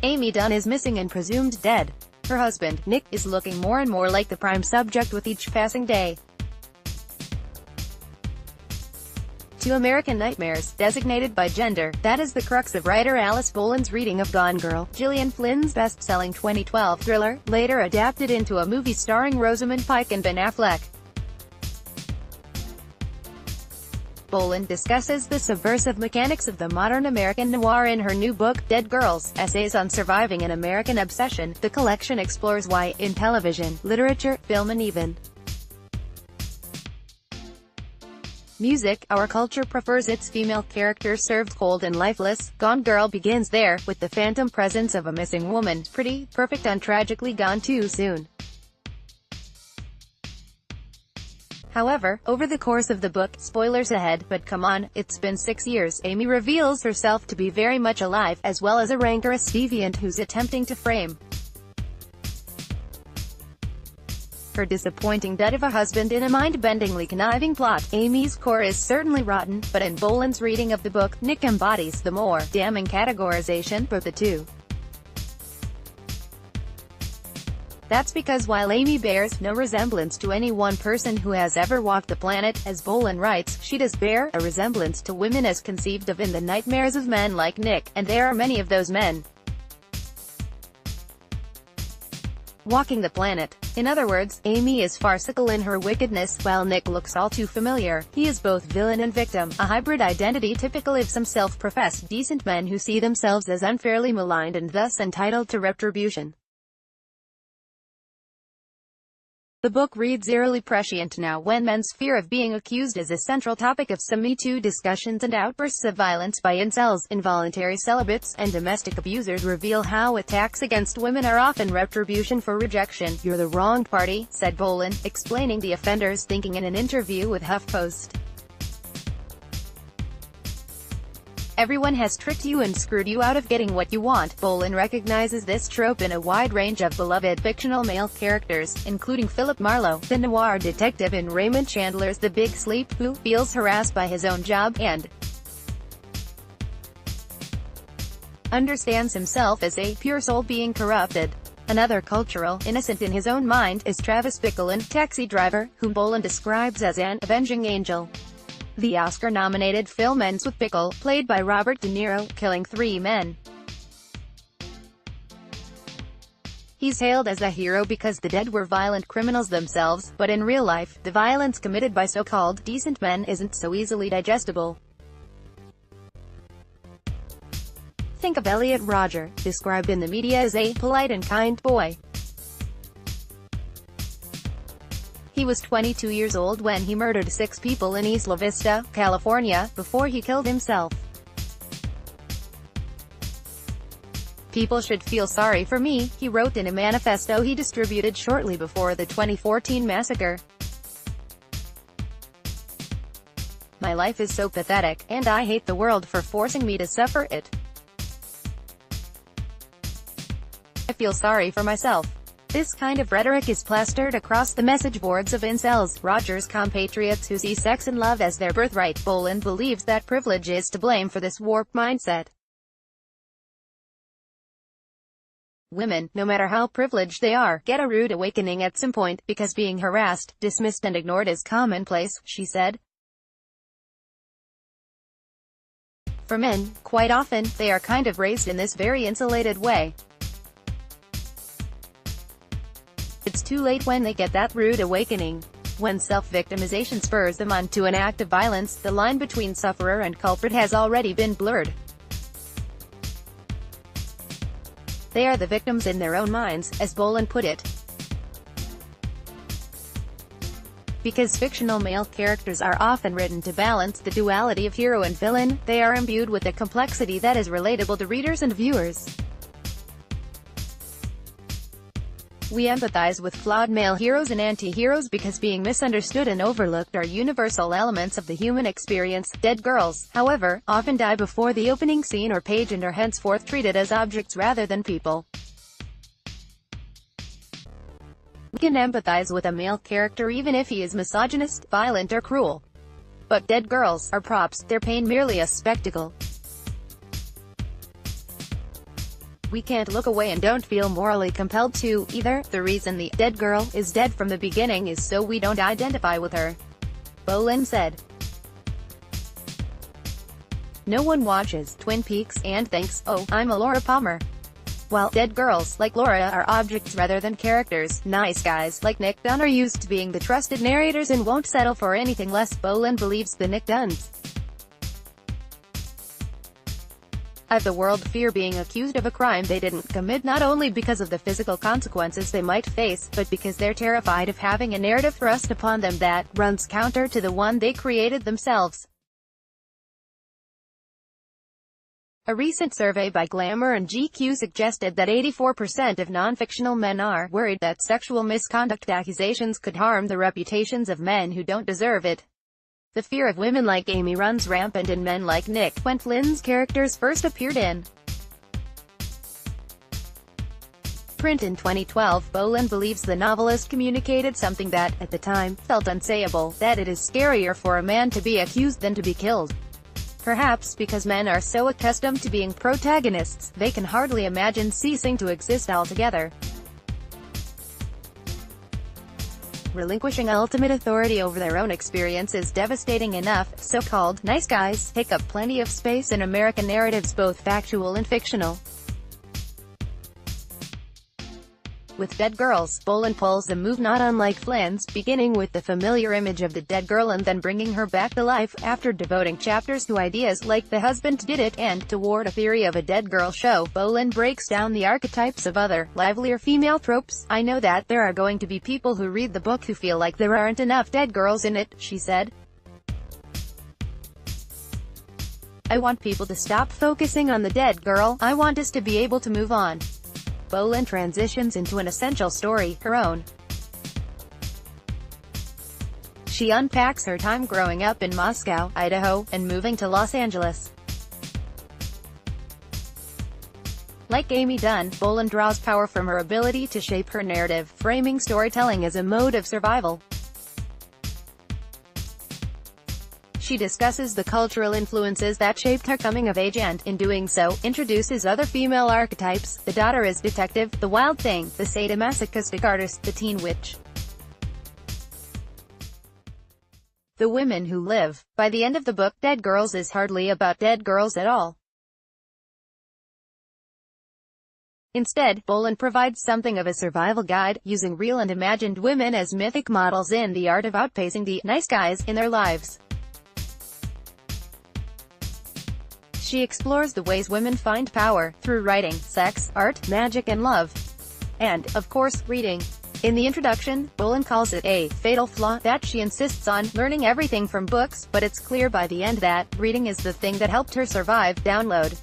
Amy Dunn is missing and presumed dead. Her husband, Nick, is looking more and more like the prime subject with each passing day. Two American Nightmares, designated by gender, that is the crux of writer Alice Boland's reading of Gone Girl, Gillian Flynn's best-selling 2012 thriller, later adapted into a movie starring Rosamund Pike and Ben Affleck. Boland discusses the subversive mechanics of the modern American noir in her new book, Dead Girls, Essays on Surviving an American Obsession. The collection explores why, in television, literature, film and even music, our culture prefers its female characters served cold and lifeless. Gone Girl begins there, with the phantom presence of a missing woman, pretty, perfect and tragically gone too soon. However, over the course of the book, spoilers ahead, but come on, it's been 6 years, Amy reveals herself to be very much alive, as well as a rancorous deviant who's attempting to frame her disappointing death of a husband in a mind-bendingly conniving plot. Amy's core is certainly rotten, but in Boland's reading of the book, Nick embodies the more damning categorization for the two. That's because while Amy bears no resemblance to any one person who has ever walked the planet, as Boland writes, she does bear a resemblance to women as conceived of in the nightmares of men like Nick, and there are many of those men walking the planet. In other words, Amy is farcical in her wickedness, while Nick looks all too familiar. He is both villain and victim, a hybrid identity typical of some self-professed decent men who see themselves as unfairly maligned and thus entitled to retribution. The book reads eerily prescient now when men's fear of being accused is a central topic of some Me Too discussions, and outbursts of violence by incels, involuntary celibates, and domestic abusers reveal how attacks against women are often retribution for rejection. "You're the wrong party," said Boland, explaining the offender's thinking in an interview with HuffPost. "Everyone has tricked you and screwed you out of getting what you want." Boland recognizes this trope in a wide range of beloved fictional male characters, including Philip Marlowe, the noir detective in Raymond Chandler's The Big Sleep, who feels harassed by his own job, and understands himself as a pure soul being corrupted. Another cultural innocent in his own mind is Travis Bickle in Taxi Driver, whom Boland describes as an avenging angel. The Oscar-nominated film ends with Bickle, played by Robert De Niro, killing 3 men. He's hailed as a hero because the dead were violent criminals themselves, but in real life, the violence committed by so-called decent men isn't so easily digestible. Think of Elliot Rodger, described in the media as a polite and kind boy. He was 22 years old when he murdered 6 people in Isla Vista, California, before he killed himself. "People should feel sorry for me," he wrote in a manifesto he distributed shortly before the 2014 massacre. "My life is so pathetic, and I hate the world for forcing me to suffer it. I feel sorry for myself." This kind of rhetoric is plastered across the message boards of incels, Rodger's compatriots who see sex and love as their birthright. Boland believes that privilege is to blame for this warped mindset. Women, no matter how privileged they are, get a rude awakening at some point, because being harassed, dismissed and ignored is commonplace, she said. For men, quite often, they are kind of raised in this very insulated way. It's too late when they get that rude awakening. When self-victimization spurs them on to an act of violence, the line between sufferer and culprit has already been blurred. They are the victims in their own minds, as Boland put it. Because fictional male characters are often written to balance the duality of hero and villain, they are imbued with a complexity that is relatable to readers and viewers. We empathize with flawed male heroes and anti-heroes because being misunderstood and overlooked are universal elements of the human experience. Dead girls, however, often die before the opening scene or page and are henceforth treated as objects rather than people. We can empathize with a male character even if he is misogynist, violent or cruel. But dead girls are props, their pain merely a spectacle. we can't look away and don't feel morally compelled to, either. The reason the dead girl is dead from the beginning is so we don't identify with her," Bolin said. No one watches Twin Peaks and thinks, "Oh, I'm a Laura Palmer." While dead girls like Laura are objects rather than characters, nice guys like Nick Dunn are used to being the trusted narrators and won't settle for anything less. Bolin believes the Nick Dunns of the world fear being accused of a crime they didn't commit, not only because of the physical consequences they might face, but because they're terrified of having a narrative thrust upon them that runs counter to the one they created themselves. A recent survey by Glamour and GQ suggested that 84% of non-fictional men are worried that sexual misconduct accusations could harm the reputations of men who don't deserve it. The fear of women like Amy runs rampant in men like Nick, when Flynn's characters first appeared in print in 2012. Bolin believes the novelist communicated something that, at the time, felt unsayable, that it is scarier for a man to be accused than to be killed. Perhaps because men are so accustomed to being protagonists, they can hardly imagine ceasing to exist altogether. Relinquishing ultimate authority over their own experience is devastating enough. So-called nice guys take up plenty of space in American narratives, both factual and fictional. With Dead Girls, Bolin pulls a move not unlike Flynn's, beginning with the familiar image of the dead girl and then bringing her back to life, after devoting chapters to ideas like The Husband Did It and toward a theory of a dead girl show. Bolin breaks down the archetypes of other, livelier female tropes. "I know that there are going to be people who read the book who feel like there aren't enough dead girls in it," she said. "I want people to stop focusing on the dead girl. I want us to be able to move on." Bolin transitions into an essential story, her own. She unpacks her time growing up in Moscow, Idaho, and moving to Los Angeles. Like Amy Dunn, Bolin draws power from her ability to shape her narrative, framing storytelling as a mode of survival. She discusses the cultural influences that shaped her coming of age and, in doing so, introduces other female archetypes: the daughter as detective, the wild thing, the sadomasochistic artist, the teen witch, the women who live. By the end of the book, Dead Girls is hardly about dead girls at all. Instead, Bolin provides something of a survival guide, using real and imagined women as mythic models in the art of outpacing the nice guys in their lives. She explores the ways women find power, through writing, sex, art, magic and love. And, of course, reading. In the introduction, Bolin calls it a fatal flaw that she insists on learning everything from books, but it's clear by the end that reading is the thing that helped her survive. Download